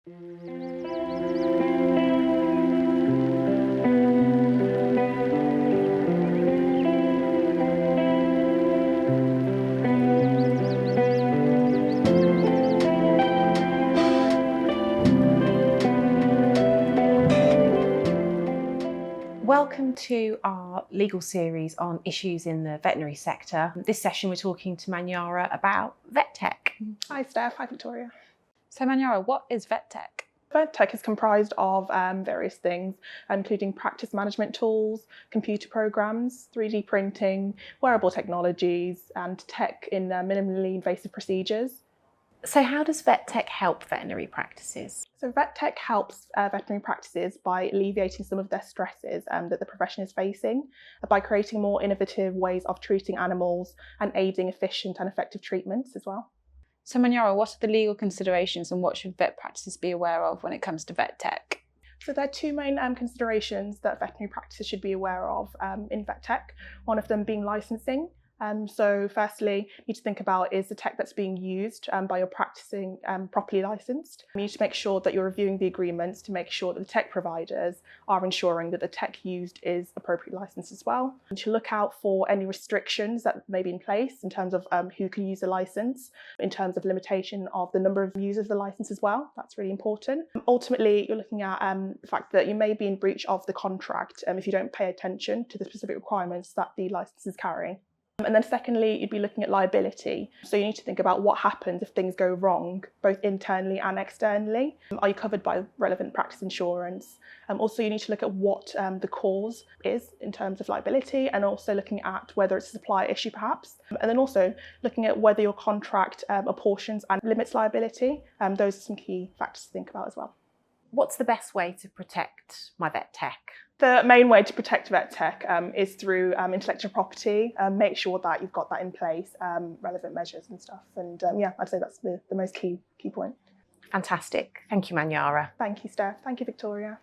Welcome to our legal series on issues in the veterinary sector. This session we're talking to Manyara about vet tech. Hi Steph, hi Victoria. So Manyara, what is vet tech? Vet tech is comprised of various things, including practice management tools, computer programs, 3D printing, wearable technologies, and tech in minimally invasive procedures. So how does vet tech help veterinary practices? So vet tech helps veterinary practices by alleviating some of their stresses that the profession is facing, by creating more innovative ways of treating animals and aiding efficient and effective treatments as well. So Manyara, what are the legal considerations and what should vet practices be aware of when it comes to vet tech? So there are two main considerations that veterinary practices should be aware of in vet tech, one of them being licensing. So firstly, you need to think about, is the tech that's being used by your practicing properly licensed? You need to make sure that you're reviewing the agreements to make sure that the tech providers are ensuring that the tech used is appropriately licensed as well. And to look out for any restrictions that may be in place in terms of who can use the license, in terms of limitation of the number of users of the license as well. That's really important. Ultimately, you're looking at the fact that you may be in breach of the contract if you don't pay attention to the specific requirements that the license is carrying. And then secondly, you'd be looking at liability. So you need to think about what happens if things go wrong, both internally and externally. Are you covered by relevant practice insurance? Also, you need to look at what the cause is in terms of liability, and also looking at whether it's a supply issue perhaps. And then also looking at whether your contract apportions and limits liability. Those are some key factors to think about as well. What's the best way to protect my vet tech? The main way to protect vet tech is through intellectual property. Make sure that you've got that in place, relevant measures and stuff. And yeah, I'd say that's the most key point. Fantastic. Thank you, Manyara. Thank you, Steph. Thank you, Victoria.